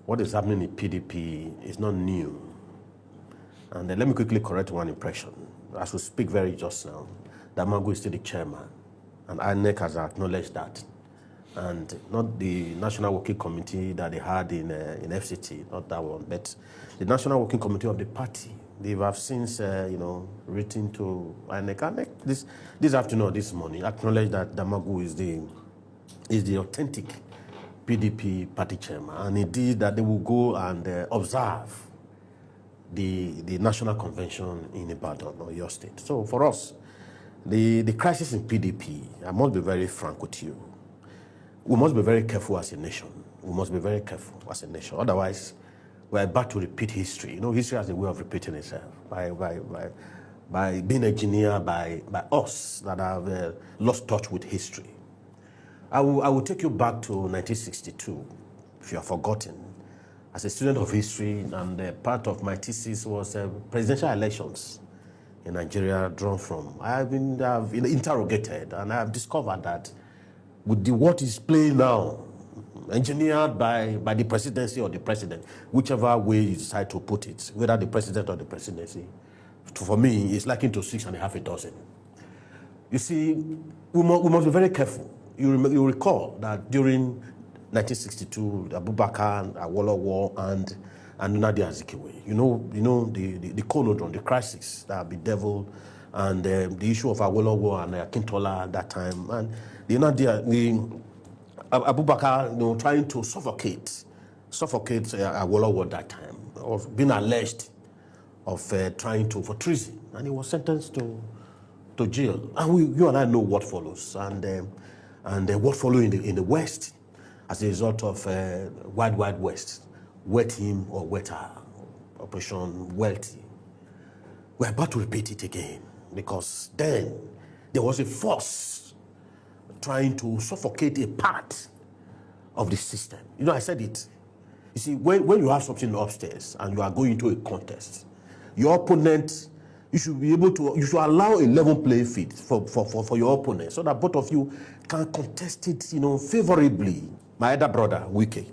what is happening in PDP is not new. And let me quickly correct one impression. As we speak very just now, Damagu is still the chairman, and INEC has acknowledged that. And not the National Working Committee that they had in FCT, not that one, but the National Working Committee of the party. They have since, written to INEC. INEC this afternoon, this morning, acknowledged that Damagu is the authentic PDP party chairman, and indeed that they will go and observe the national convention in Ibadan or your state. So for us, the crisis in PDP, I must be very frank with you. We must be very careful as a nation. We must be very careful as a nation. Otherwise, we're about to repeat history. You know, history has a way of repeating itself by being engineered by us that have lost touch with history. I will take you back to 1962, if you have forgotten. As a student of history, and part of my thesis was presidential elections in Nigeria drawn from. I've been interrogated, and I have discovered that with what is playing now, engineered by the presidency or the president, whichever way you decide to put it, whether the president or the presidency, for me, it's likened to 6.5 dozen. You see, we must be very careful. You recall that during 1962, the Abubakar, Awolowo, and Nnamdi Azikiwe, you know the conundrum, the crisis that bedeviled, and the issue of Awolowo and Akintola at that time, and Abubakar, trying to suffocate Awolowo at that time, of being alleged of trying for treason, and he was sentenced to jail. And you and I know what follows, and what followed in the West as a result of Wild West, wet him or wet her, Operation Wealthy. We're about to repeat it again, because then there was a force trying to suffocate a part of the system. You know, I said it. You see, when you have something upstairs and you are going into a contest, your opponent, you should allow a level playing field for your opponent, so that both of you can contest it, favorably. My elder brother, Wike,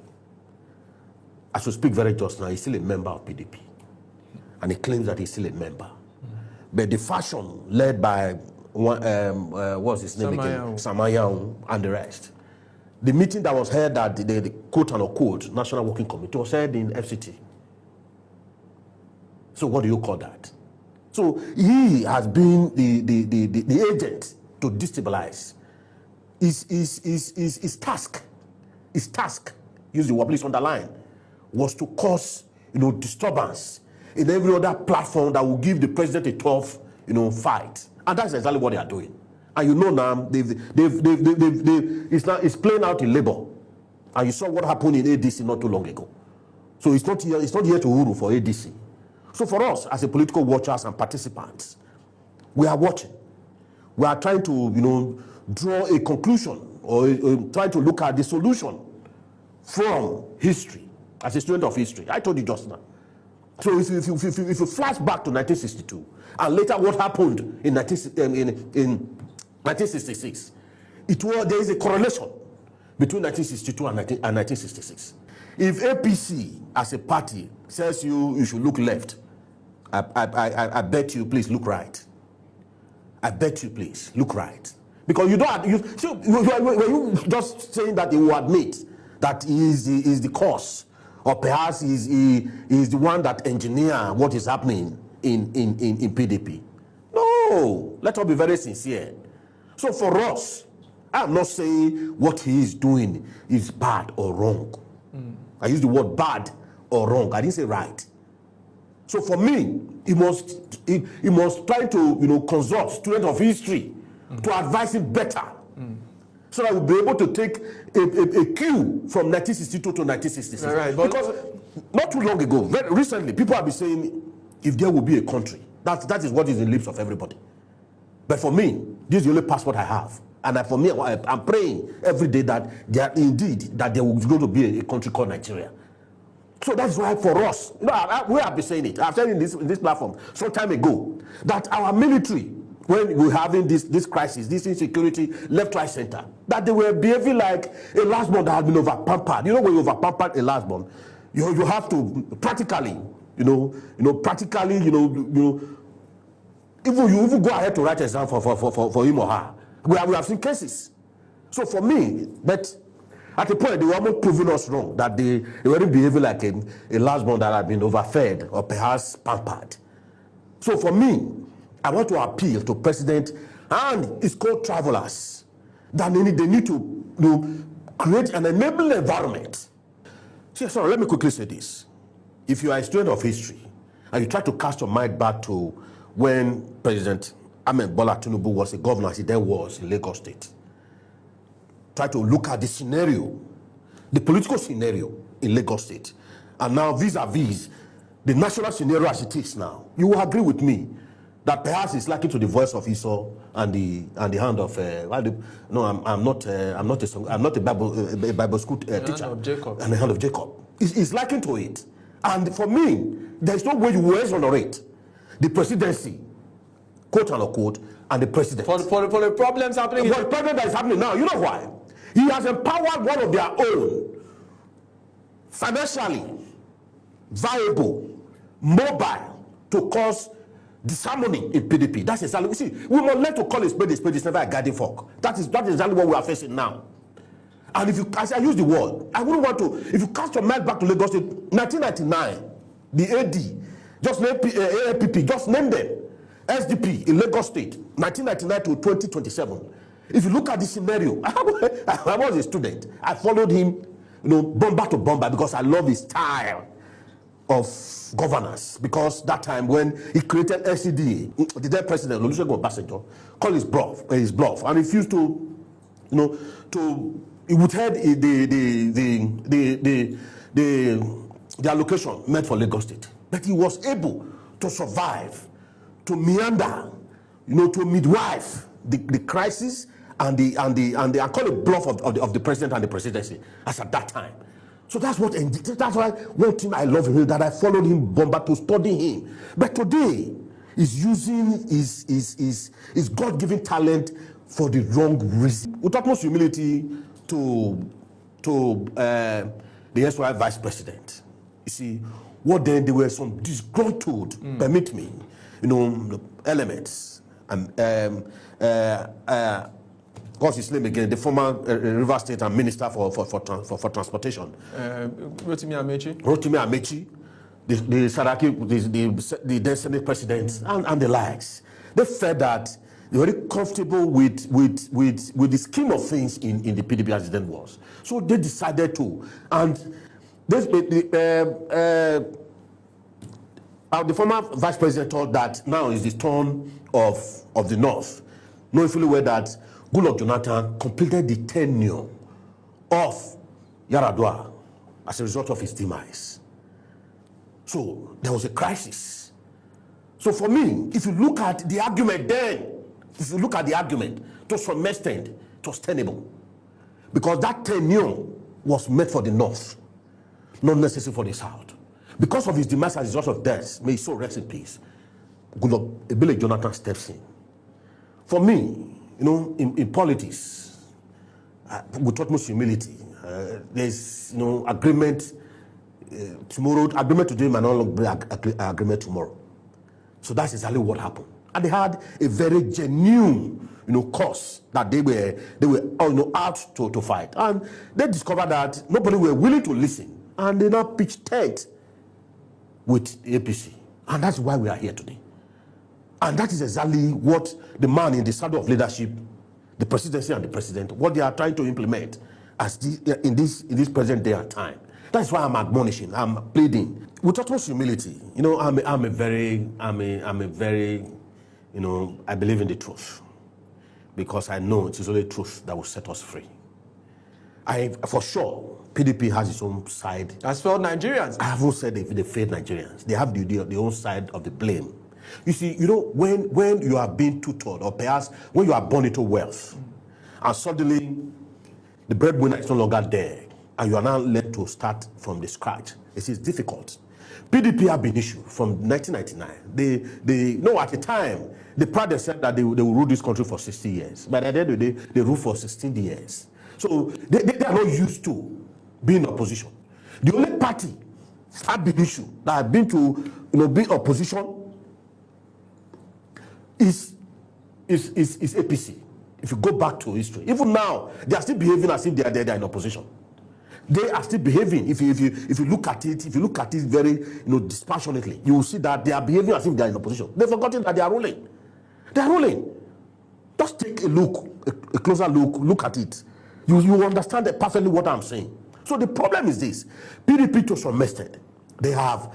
as we speak very just now, he's still a member of PDP. And he claims that he's still a member. But the faction led by, what's his name again? Samayaun and the rest. The meeting that was held at the quote-unquote National Working Committee was held in FCT. So what do you call that? So he has been the agent to destabilize. His task, use the word, please underline, was to cause, disturbance in every other platform that will give the president a tough, fight. And that's exactly what they are doing. And now, it's playing out in Labour. And you saw what happened in ADC not too long ago. So it's not here to rule for ADC. So for us, as a political watchers and participants, we are watching. We are trying to, draw a conclusion or try to look at the solution from history, as a student of history. I told you just now. So if you flash back to 1962, and later what happened in 1966, there is a correlation between 1962 and 1966. If APC as a party says you should look left, I bet you please look right. I bet you please look right. Because you just saying that he will admit that he is the cause, or perhaps he is the one that engineered what is happening in PDP. No, let us be very sincere. So for us, I'm not saying what he is doing is bad or wrong. I use the word bad or wrong. I didn't say right. So for me, he must try to consult students of history to advise him better, so that we'll be able to take a cue from 1962 to 1966. Right, because not too long ago, very recently, people have been saying, if there will be a country, that is what is in the lips of everybody. But for me, this is the only passport I have. And for me, I'm praying every day that there will go to be a country called Nigeria. So that's why for us, we have been saying it. I've said in this platform some time ago that our military, when we're having this crisis, this insecurity, left, right, center, that they were behaving like a last born that had been over-pampered. You know, when you over-pampered a last born, You have to practically, practically, even you even go ahead to write an exam for him or her. We have seen cases. So for me, but at a point they were almost proving us wrong that they weren't behaving like a last born that had been overfed or perhaps pampered. So for me, I want to appeal to President and his co-travelers that they need to create an enabling environment. See, sorry, let me quickly say this. If you are a student of history and you try to cast your mind back to when President Ahmed Bola Tinubu was a governor, as he then was in Lagos State, try to look at the scenario, the political scenario in Lagos State, and now vis-a-vis the national scenario as it is now, you will agree with me that perhaps it's likely to the voice of Esau and the hand of I'm not a Bible school teacher. And the hand of Jacob. It's likened to it. And for me, there's no way you will exonerate the presidency, quote unquote, and the president. For the problems happening. For the problem that is happening now, you know why? He has empowered one of their own, financially viable, mobile, to cause disharmony in PDP. That's exactly. You see, we must learn to call a spade. It's never a guiding fork. That is exactly what we are facing now. And if you, as I use the word, I wouldn't want to. If you cast your mind back to Lagos State, 1999, the AD, just name AAPP, just name them, SDP in Lagos State, 1999 to 2027. If you look at the scenario, I was a student. I followed him, bomber to bomber, because I love his style of governance. Because that time when he created LCDA, the then president Olusegun Obasanjo called his bluff and refused to, he would head the allocation meant for Lagos State. But he was able to survive, to meander, to midwife the crisis and I call it bluff of the president and the presidency as at that time. So that's why one thing I love him, that I followed him bomber to study him. But today he's using his God-given talent for the wrong reason. With utmost humility to the SY vice president. You see, what then there were some disgruntled, permit me, elements and what's his name again? The former River State and Minister for Transportation. Rotimi Amechi. Rotimi Amechi, the Saraki, the then Senate President, and the likes. They felt that they were very comfortable with the scheme of things in the PDP as it then was. So they decided to, and this the former Vice President thought that now is the turn of the North, knowing fully well that Goodluck Jonathan completed the tenure of Yar'Adua as a result of his demise. So there was a crisis. So for me, if you look at the argument then, to some extent, it was tenable. Because that tenure was meant for the North, not necessarily for the South. Because of his demise as a result of death, may he so rest in peace, Goodluck Jonathan steps in. For me, in politics, with utmost humility, there's agreement tomorrow. Agreement today might not be agreement tomorrow. So that's exactly what happened. And they had a very genuine, cause that they were out to fight. And they discovered that nobody were willing to listen, and they now pitched tent with APC, and that's why we are here today. And that is exactly what the man in the saddle of leadership, the presidency and the president, what they are trying to implement as in this present day and time. That's why I'm admonishing, I'm pleading with utmost humility. I'm a very, I believe in the truth, because I know it is only truth that will set us free. For sure, PDP has its own side. That's failed Nigerians. I haven't said they failed Nigerians. They have their own side of the blame. You see, when you are being tutored, or perhaps when you are born into wealth, and suddenly the breadwinner is no longer there, and you are now led to start from the scratch, it is difficult. PDP have been issued from 1999. At the time, the pride said that they will rule this country for 60 years. But at the end of the day, they rule for 16 years. So they are not used to being in opposition. The only party that big issue that have been to be opposition is APC. If you go back to history, even now they are still behaving as if they are in opposition. They are still behaving. If you look at it, very dispassionately, you will see that they are behaving as if they are in opposition. They've forgotten that they are ruling. They are ruling. Just take a look, a closer look at it. You understand perfectly what I'm saying. So the problem is this: PDP to some extent, they have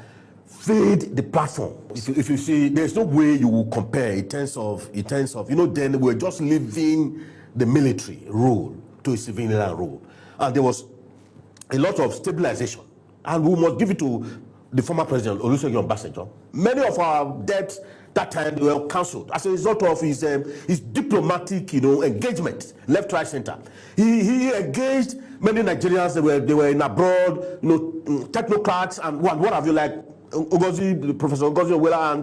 failed the platform. If you see, there's no way you will compare in terms of then we're just leaving the military rule to a civilian rule, and there was a lot of stabilization, and we must give it to the former president Olusegun Obasanjo. Many of our debts that time were cancelled as a result of his diplomatic engagement, left, right, center. He engaged many Nigerians. They were in abroad, technocrats and what have you, like Professor Ogozi Owela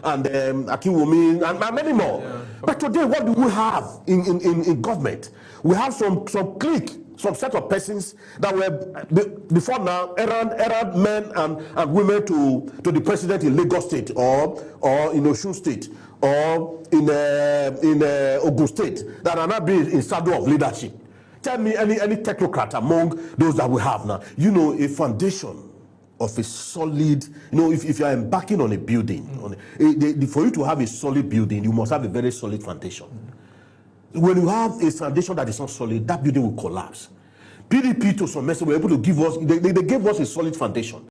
and Akinwumi and many more. Yeah. But today, what do we have in government? We have some clique, some set of persons that were before now errand men and women to the president in Lagos State or in Osun State or in Ogun State that are not being in saddle of leadership. Tell me any technocrat among those that we have now. A foundation of a solid, if you are embarking on a building, for you to have a solid building, you must have a very solid foundation. When you have a foundation that is not solid, that building will collapse. PDP to some extent were able to give us, they gave us a solid foundation.